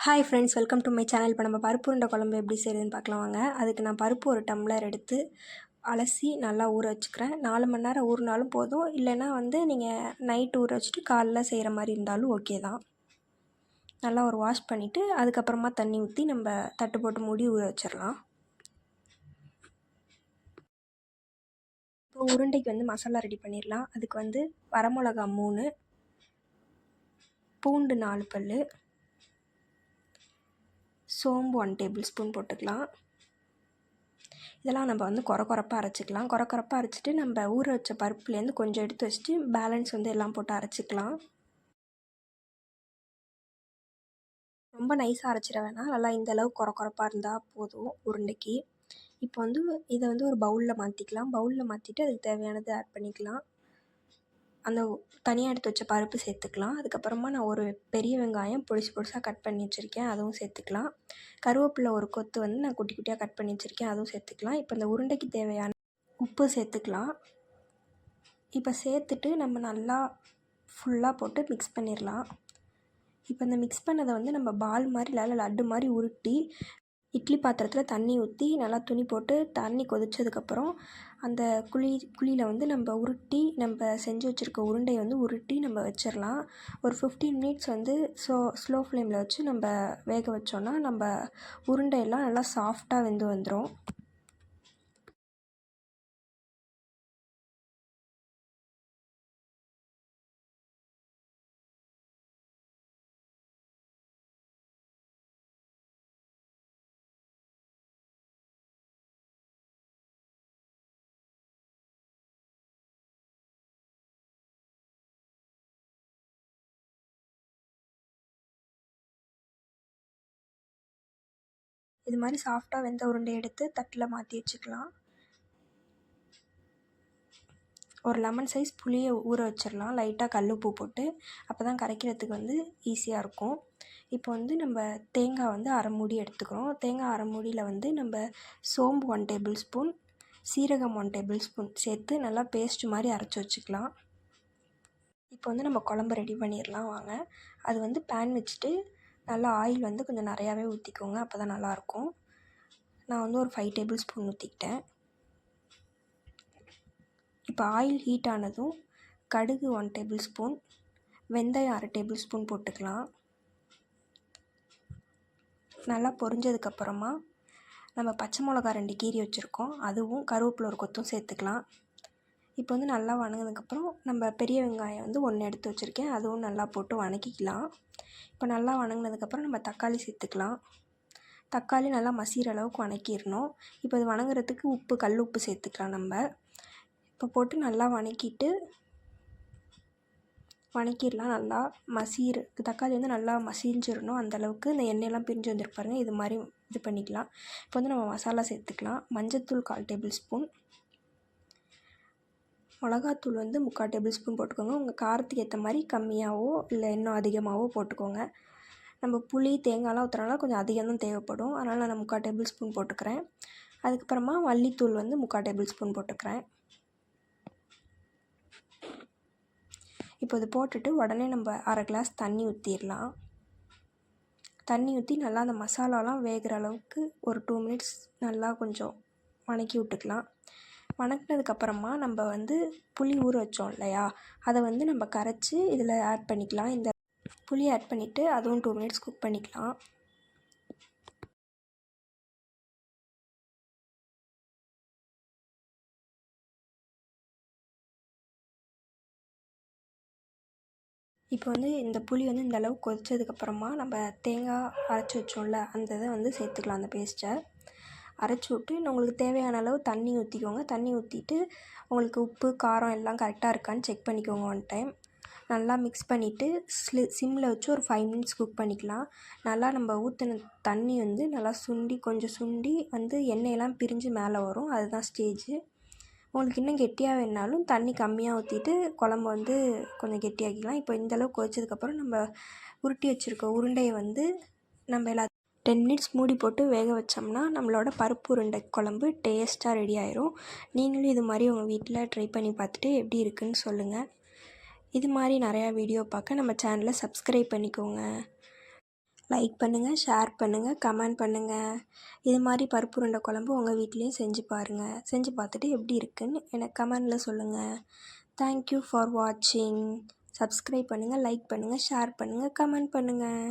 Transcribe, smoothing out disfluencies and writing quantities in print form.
Hi friends, welcome to my channel. இப்போ நம்ம பருப்பு உருண்டை குழம்பு எப்படி செய்யுதுன்னு பார்க்கலாம் வாங்க. அதுக்கு நான் பருப்பு ஒரு டம்ளர் எடுத்து அலசி நல்லா ஊற வச்சுக்கிறேன். 4 மணி நேரம் ஊறினாலும் போதும், இல்லைன்னா நீங்கள் நைட்டு ஊற வச்சுட்டு காலைல செய்கிற மாதிரி இருந்தாலும் ஓகே தான். நல்லா ஒரு வாஷ் பண்ணிவிட்டு அதுக்கப்புறமா தண்ணி ஊற்றி நம்ம தட்டு போட்டு மூடி ஊற வச்சிடலாம். இப்போ உருண்டைக்கு மசாலா ரெடி பண்ணிடலாம். அதுக்கு வரமிளகா 3, பூண்டு 4 பல், சோம்பு 1 டேபிள் ஸ்பூன் போட்டுக்கலாம். இதெல்லாம் நம்ம கொரப்பாக அரைச்சிக்கலாம். கொரப்பாக அரைச்சிட்டு நம்ம ஊற வச்ச பருப்புலேருந்து கொஞ்சம் எடுத்து வச்சுட்டு பேலன்ஸ் எல்லாம் போட்டு அரைச்சிக்கலாம். ரொம்ப நைஸாக அரைச்சிட வேணாம், நல்லா இந்தளவு கொரப்பாக இருந்தால் போதும் உருண்டைக்கு. இப்போ இதை ஒரு பவுலில் மாற்றிக்கலாம். பவுலில் மாற்றிட்டு அதுக்கு தேவையானது ஆட் பண்ணிக்கலாம். அந்த தனியாக எடுத்து வச்ச பருப்பு சேர்த்துக்கலாம். அதுக்கப்புறமா நான் ஒரு பெரிய வெங்காயம் பொடிசாக கட் பண்ணி வச்சுருக்கேன், அதுவும் சேர்த்துக்கலாம். கருவேப்பிலை ஒரு கொத்து நான் குட்டி குட்டியாக கட் பண்ணி வச்சுருக்கேன், அதுவும் சேர்த்துக்கலாம். இப்போ இந்த உருண்டைக்கு தேவையான உப்பு சேர்த்துக்கலாம். இப்போ சேர்த்துட்டு நம்ம நல்லா ஃபுல்லாக போட்டு மிக்ஸ் பண்ணிடலாம். இப்போ இந்த மிக்ஸ் பண்ணதை நம்ம பால் மாதிரி இல்லை லட்டு மாதிரி உருட்டி இட்லி பாத்திரத்தில் தண்ணி ஊற்றி நல்லா துணி போட்டு தண்ணி கொதித்ததுக்கப்புறம் அந்த குழியில் நம்ம உருட்டி நம்ம செஞ்சு வச்சுருக்க உருண்டையை உருட்டி நம்ம வச்சிடலாம். ஒரு 15 மினிட்ஸ் ஸ்லோ ஃப்ளேமில் வச்சு நம்ம வேக வச்சோன்னா நம்ம உருண்டையெல்லாம் நல்லா சாஃப்டாக வெந்து வந்துடும். இது மாதிரி சாஃப்டாக வெந்த உருண்டை எடுத்து தட்டில் மாற்றி வச்சுக்கலாம். ஒரு லெமன் சைஸ் புளியை ஊற வச்சிடலாம், லைட்டாக கல்லுப்பு போட்டு. அப்போ தான் கரைக்கிறதுக்கு ஈஸியாக இருக்கும். இப்போ நம்ம தேங்காய் அரை மூடி எடுத்துக்கிறோம். தேங்காய் அரை மூடியில் நம்ம சோம்பு 1 டேபிள் ஸ்பூன், சீரகம் 1 டேபிள் ஸ்பூன் சேர்த்து நல்லா பேஸ்ட் மாதிரி அரைச்சி வச்சுக்கலாம். இப்போ நம்ம குழம்பு ரெடி பண்ணிடலாம் வாங்க. அது பேன் வச்சுட்டு நல்லா ஆயில் கொஞ்சம் நிறையாவே ஊற்றிக்கோங்க, அப்போ தான் நல்லாயிருக்கும். நான் ஒரு 5 டேபிள் ஸ்பூன் ஊற்றிக்கிட்டேன். இப்போ ஆயில் ஹீட் ஆனதும் கடுகு 1 டேபிள் ஸ்பூன், வெந்தயம் அரை டேபிள் ஸ்பூன் போட்டுக்கலாம். நல்லா பொரிஞ்சதுக்கப்புறமா நம்ம பச்சை மிளகா 2 கீறி வச்சுருக்கோம், அதுவும் கருவேப்பிலை ஒரு கொத்தும் சேர்த்துக்கலாம். இப்போ நல்லா வணங்கினதுக்கப்புறம் நம்ம பெரிய வெங்காயம் 1 எடுத்து வச்சுருக்கேன், அதுவும் நல்லா போட்டு வணக்கிக்கலாம். இப்போ நல்லா வணங்கினதுக்கப்புறம் நம்ம தக்காளி சேர்த்துக்கலாம். தக்காளி நல்லா மசிகிற அளவுக்கு வணக்கிடணும். இப்போ இது வணங்குறதுக்கு உப்பு, கல் உப்பு சேர்த்துக்கலாம் நம்ம. இப்போ போட்டு நல்லா வணக்கிடலாம். நல்லா தக்காளி நல்லா மசிஞ்சிடணும், அந்தளவுக்கு இந்த எண்ணெயெல்லாம் பிரிஞ்சு வந்துருப்பாருங்க, இது மாதிரி இது பண்ணிக்கலாம். இப்போ நம்ம மசாலா சேர்த்துக்கலாம். மஞ்சள்தூள் 1/4 டேபிள் ஸ்பூன், மிளகாத்தூள் 3/4 டேபிள் ஸ்பூன் போட்டுக்கோங்க. உங்கள் காரத்துக்கு ஏற்ற மாதிரி கம்மியாகவோ இல்லை இன்னும் அதிகமாகவோ போட்டுக்கோங்க. நம்ம புளி தேங்காய்லாம் ஊற்றுறனால கொஞ்சம் அதிகம் தான் தேவைப்படும், அதனால் நான் 3/4 டேபிள் ஸ்பூன் போட்டுக்கிறேன். அதுக்கப்புறமா மல்லித்தூள் 3/4 டேபிள் ஸ்பூன் போட்டுக்கிறேன். இப்போ இது போட்டுட்டு உடனே நம்ம அரை கிளாஸ் தண்ணி ஊற்றிடலாம். தண்ணி ஊற்றி நல்லா அந்த மசாலாலாம் வேகிற அளவுக்கு ஒரு 2 மினிட்ஸ் நல்லா கொஞ்சம் வணக்கி விட்டுக்கலாம். வணக்கினதுக்கப்புறமா நம்ம புளி ஊற வச்சோம் இல்லையா, அதை நம்ம கரைச்சி இதில் ஆட் பண்ணிக்கலாம். இந்த புளி ஆட் பண்ணிவிட்டு அதுவும் 2 மினிட்ஸ் குக் பண்ணிக்கலாம். இப்போ இந்த புளி இந்த அளவு கொதிச்சதுக்கப்புறமா நம்ம தேங்காய் அரைச்சி வச்சோம்ல, அந்த இதை சேர்த்துக்கலாம். அந்த பேஸ்ட்டை அரைச்சி விட்டு உங்களுக்கு தேவையான அளவு தண்ணி ஊற்றிக்கோங்க. தண்ணி ஊற்றிட்டு உங்களுக்கு உப்பு காரம் எல்லாம் கரெக்டாக இருக்கான்னு செக் பண்ணிக்கோங்க 1 டைம். நல்லா மிக்ஸ் பண்ணிவிட்டு சிம்மில் வச்சு ஒரு 5 மினிட்ஸ் குக் பண்ணிக்கலாம். நல்லா நம்ம ஊற்றின தண்ணி நல்லா கொஞ்சம் சுண்டி எண்ணெயெல்லாம் பிரிஞ்சு மேலே வரும், அதுதான் ஸ்டேஜு. உங்களுக்கு இன்னும் கெட்டியாக வேணுனாலும் தண்ணி கம்மியாக ஊற்றிட்டு குழம்பு கொஞ்சம் கெட்டியாக்கிக்கலாம். இப்போ இந்தளவுக்கு கொதிச்சதுக்கப்புறம் நம்ம உருட்டி வச்சுருக்க உருண்டையை நம்ம 10 மினிட்ஸ் மூடி போட்டு வேக வச்சோம்னா நம்மளோட பருப்பு உருண்டை குழம்பு டேஸ்ட்டாக ரெடி ஆயிரும். நீங்களும் இது மாதிரி உங்கள் வீட்டில் ட்ரை பண்ணி பார்த்துட்டு எப்படி இருக்குன்னு சொல்லுங்கள். இது மாதிரி நிறையா வீடியோ பார்க்க நம்ம சேனலை சப்ஸ்கிரைப் பண்ணிக்கோங்க. லைக் பண்ணுங்கள், ஷேர் பண்ணுங்கள், கமெண்ட் பண்ணுங்கள். இது மாதிரி பருப்பு உருண்டை குழம்பு உங்கள் வீட்லேயும் செஞ்சு பாருங்கள். செஞ்சு பார்த்துட்டு எப்படி இருக்குன்னு எனக்கு கமெண்டில் சொல்லுங்கள். தேங்க்யூ ஃபார் வாட்சிங். சப்ஸ்கிரைப் பண்ணுங்கள், லைக் பண்ணுங்கள், ஷேர் பண்ணுங்கள், கமெண்ட் பண்ணுங்கள்.